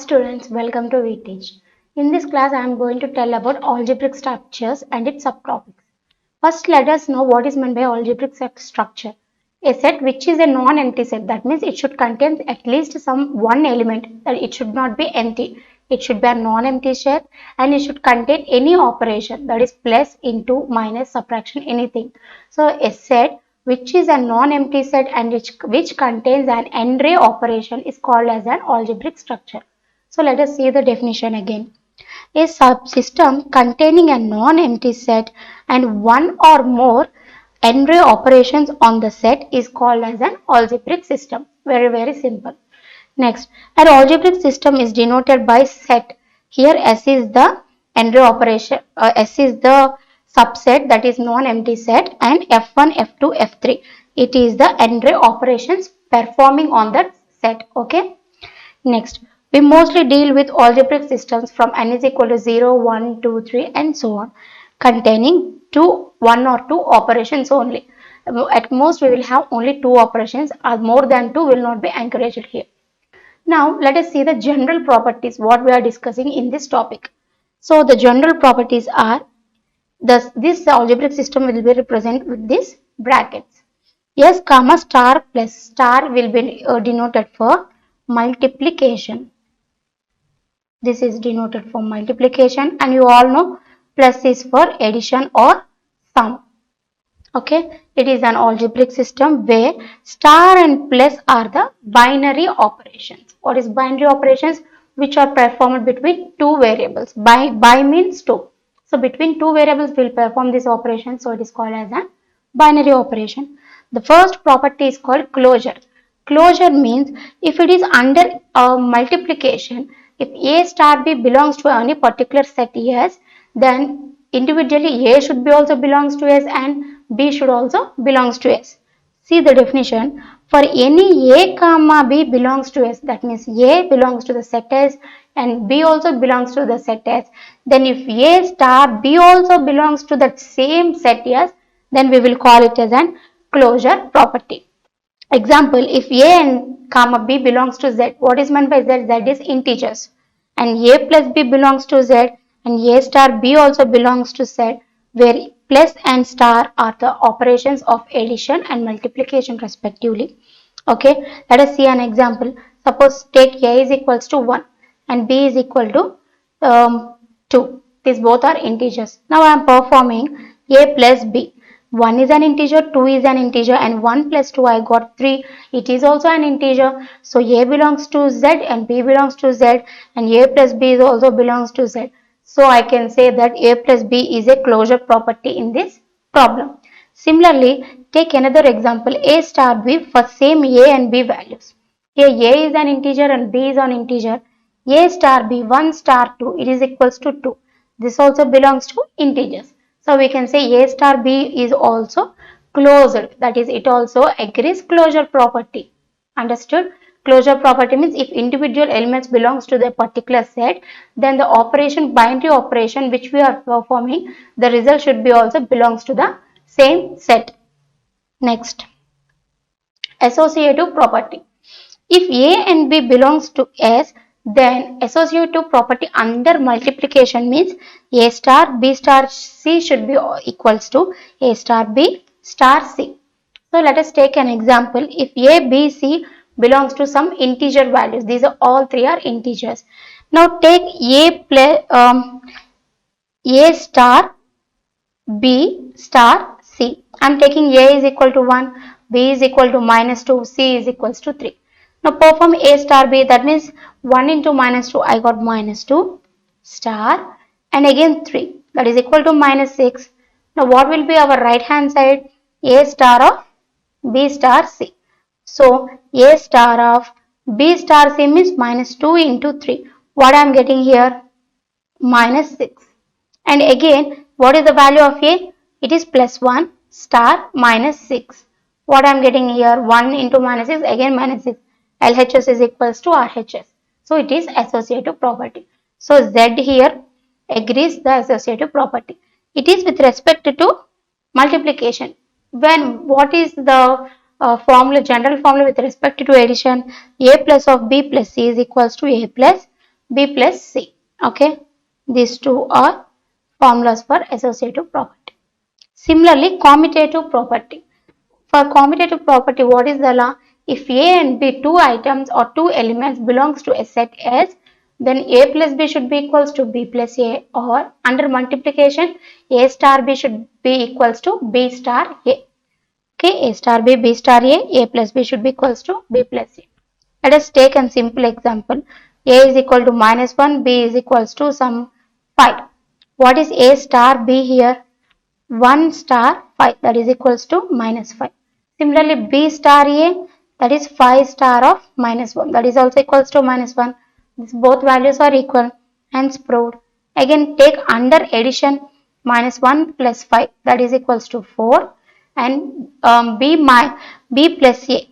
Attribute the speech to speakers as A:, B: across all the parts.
A: students, welcome to VTeach. In this class, I am going to tell about algebraic structures and its subtopics. First, let us know what is meant by algebraic structure. A set which is a non-empty set, that means it should contain at least some one element, that it should not be empty. It should be a non-empty set and it should contain any operation, that is plus, into, minus, subtraction, anything. So, a set which is a non-empty set and which contains an n-ray operation is called as an algebraic structure. So let us see the definition again. A subsystem containing a non-empty set and one or more n-ray operations on the set is called as an algebraic system. Very simple. Next, an algebraic system is denoted by set. Here S is the n-ray operation, S is the subset, that is non-empty set, and F1, F2, F3. It is the n-ray operations performing on that set. Okay. Next, we mostly deal with algebraic systems from n is equal to 0, 1, 2, 3 and so on, containing one or two operations only. At most we will have only two operations, or more than two will not be encouraged here. Now let us see the general properties what we are discussing in this topic. So the general properties are this algebraic system will be represented with these brackets. S comma star plus star will be denoted for multiplication. This is denoted for multiplication, and you all know plus is for addition or sum. Okay, it is an algebraic system where star and plus are the binary operations. What is binary operations? Which are performed between two variables. By means two. So between two variables we will perform this operation. So it is called as a binary operation. The first property is called closure. Closure means if it is under multiplication, if A star B belongs to any particular set S, then individually A should be also belongs to S and B should also belongs to S. See the definition. For any A comma B belongs to S, that means A belongs to the set S and B also belongs to the set S. Then if A star B also belongs to that same set S, then we will call it as an closure property. Example, if A and comma B belongs to Z, what is meant by Z? Z is integers. And A plus B belongs to Z and A star B also belongs to Z, where plus and star are the operations of addition and multiplication respectively. Okay, let us see an example. Suppose take A is equals to 1 and B is equal to 2. These both are integers. Now I am performing A plus B. 1 is an integer, 2 is an integer, and 1 plus 2 I got 3. It is also an integer. So A belongs to Z and B belongs to Z, and A plus B also belongs to Z. So I can say that A plus B is a closure property in this problem. Similarly, take another example, A star B for same A and B values. Here A is an integer and B is an integer. A star B 1 star 2, it is equals to 2. This also belongs to integers. So we can say A star B is also closed, that is it also agrees closure property. Understood? Closure property means if individual elements belongs to the particular set, then the operation, binary operation which we are performing, the result should be also belongs to the same set. Next, associative property. If A and B belongs to S, then associative property under multiplication means A star B star C should be equals to A star B star C. So let us take an example. If A, B, C belongs to some integer values, these are all three are integers. Now take A star B star C. I am taking A is equal to 1, B is equal to minus 2, C is equals to 3. Now perform A star B, that means 1 into minus 2, I got minus 2 star and again 3, that is equal to minus 6. Now what will be our right hand side? A star of B star C. So A star of B star C means minus 2 into 3. What I am getting here? Minus 6. And again, what is the value of A? It is plus 1 star minus 6. What I am getting here? 1 into minus 6, again minus 6. LHS is equals to RHS. So it is associative property. So Z here agrees the associative property. It is with respect to multiplication. When what is the formula, general formula with respect to addition? A plus of B plus C is equals to A plus B plus C. Okay, these two are formulas for associative property. Similarly, commutative property. For commutative property, what is the law? If A and B, two items or two elements belongs to a set S, then A plus B should be equals to B plus A, or under multiplication, A star B should be equals to B star A. Okay, A star B, B star A plus B should be equals to B plus A. Let us take a simple example. A is equal to -1, B is equals to some 5. What is A star B here? 1 star 5, that is equals to -5. Similarly, B star A, that is 5 star of -1, that is also equals to -1. These both values are equal, hence proved. Again, take under addition, -1 plus 5, that is equals to 4, and B plus A,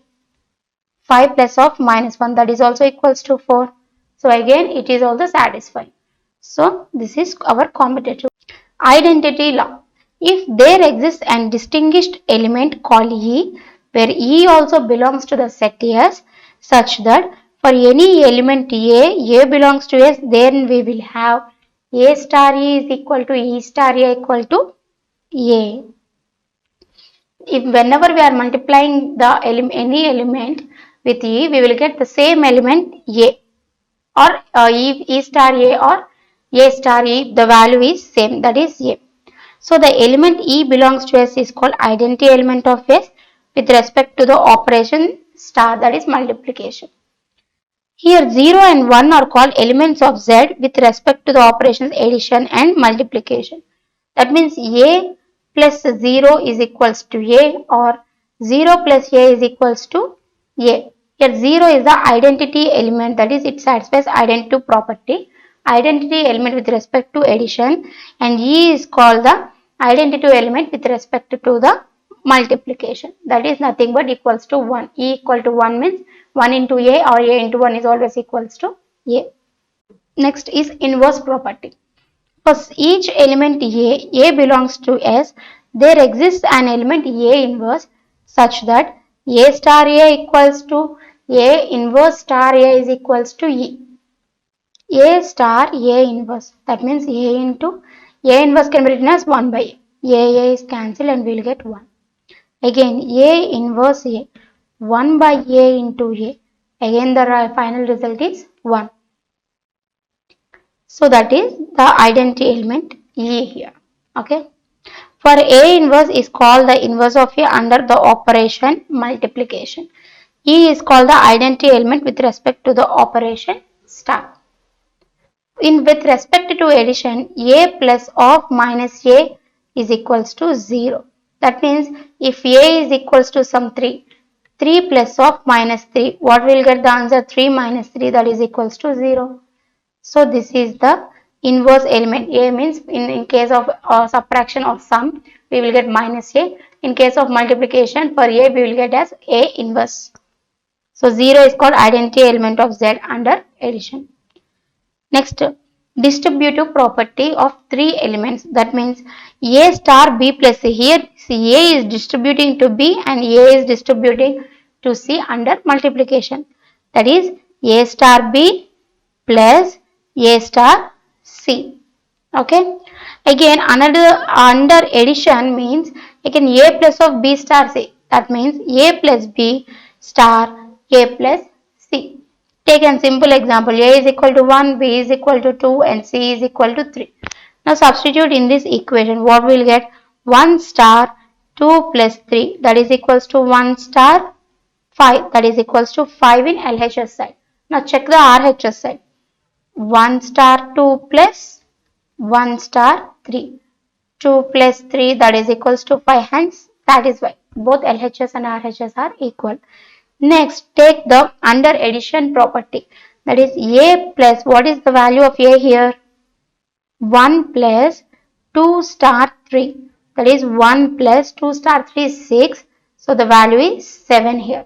A: 5 plus of -1, that is also equals to 4. So again, it is also satisfying. So this is our commutative. Identity law. If there exists a distinguished element called E, where E also belongs to the set S, such that for any element A belongs to S, then we will have A star E is equal to E star A equal to A. If whenever we are multiplying the any element with E, we will get the same element A, or E star A or A star E, the value is same, that is A. So the element E belongs to S is called identity element of S with respect to the operation star, that is multiplication. Here 0 and 1 are called elements of Z with respect to the operations addition and multiplication. That means A plus 0 is equals to A, or 0 plus A is equals to A. Here 0 is the identity element, that is it satisfies identity property, identity element with respect to addition, and E is called the identity element with respect to the multiplication, that is nothing but equals to 1. E equal to 1 means 1 into A, or A into 1 is always equals to A. Next is inverse property. For each element A belongs to S, there exists an element A inverse such that A star A equals to A inverse star A is equals to E. A star A inverse, that means A into A inverse can be written as 1 by A is cancelled and we will get 1. Again A inverse A, 1 by A into A, again the final result is 1. So that is the identity element E here. Okay. For A inverse is called the inverse of A under the operation multiplication. E is called the identity element with respect to the operation star. In with respect to addition, A plus of minus A is equals to 0. That means if A is equals to some 3, 3 plus of minus 3, what will get the answer? 3 minus 3, that is equals to 0. So this is the inverse element. A means in case of subtraction or sum, we will get minus A. In case of multiplication, for A we will get as A inverse. So 0 is called identity element of Z under addition. Next, distributive property of three elements. That means A star B plus C. Here see A is distributing to B and A is distributing to C under multiplication. That is A star B plus A star C. Okay. Again another under addition means again A plus of B star C. That means A plus B star A plus C. Take a simple example. A is equal to 1, B is equal to 2 and C is equal to 3. Now substitute in this equation. What we will get? 1 star 2 plus 3, that is equals to 1 star 5, that is equals to 5 in LHS side. Now check the RHS side. 1 star 2 plus 1 star 3. 2 plus 3, that is equals to 5, hence that is why both LHS and RHS are equal. Next, take the under addition property, that is A plus, what is the value of A here? 1 plus 2 star 3, that is 1 plus 2 star 3 is 6, so the value is 7 here.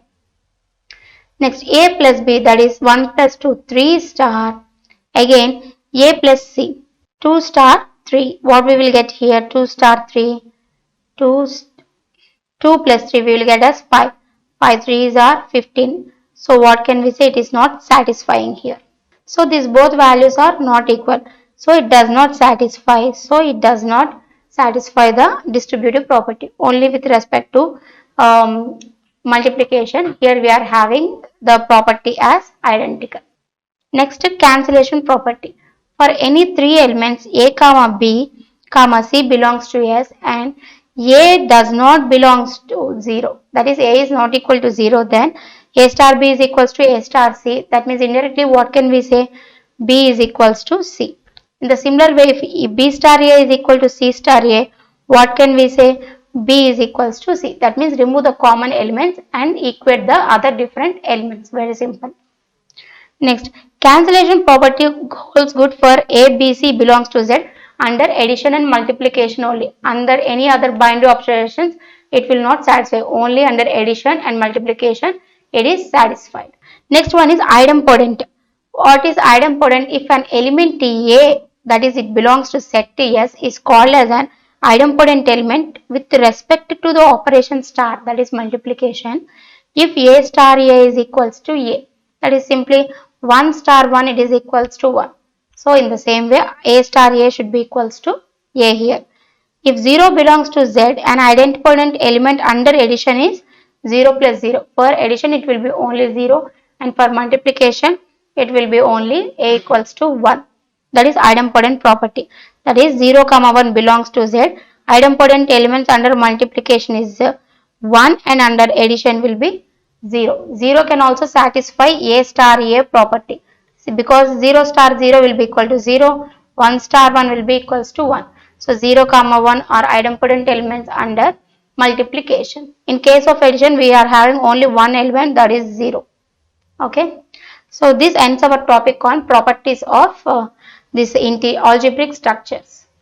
A: Next, A plus B, that is 1 plus 2, 3 star, again A plus C, 2 star 3, what we will get here? 2 star 3, 2 plus 3 we will get as 5. 5 3s are 15. So what can we say? It is not satisfying here. So these both values are not equal. So it does not satisfy. So it does not satisfy the distributive property. Only with respect to multiplication, here we are having the property as identical. Next, cancellation property. For any three elements A comma B comma C belongs to S and A does not belongs to 0. That is A is not equal to 0, then A star B is equals to A star C. That means indirectly what can we say? B is equals to C. In the similar way, if B star A is equal to C star A, what can we say? B is equals to C. That means remove the common elements and equate the other different elements. Very simple. Next, cancellation property holds good for A, B, C belongs to Z under addition and multiplication only. Under any other binary operations, it will not satisfy. Only under addition and multiplication, it is satisfied. Next one is idempotent. What is idempotent? If an element A, that is it belongs to set S, is called as an idempotent element with respect to the operation star, that is multiplication, if A star A is equals to A, that is simply 1 star 1, it is equals to 1. So in the same way, A star A should be equals to A here. If 0 belongs to Z, an idempotent element under addition is 0 plus 0. For addition, it will be only 0, and for multiplication, it will be only A equals to 1. That is idempotent property. That is 0 comma 1 belongs to Z. Idempotent elements under multiplication is 1 and under addition will be 0. 0 can also satisfy A star A property. Because 0 star 0 will be equal to 0, 1 star 1 will be equals to 1. So 0 comma 1 are idempotent elements under multiplication. In case of addition, we are having only one element, that is 0. Okay. So this ends our topic on properties of this algebraic structures.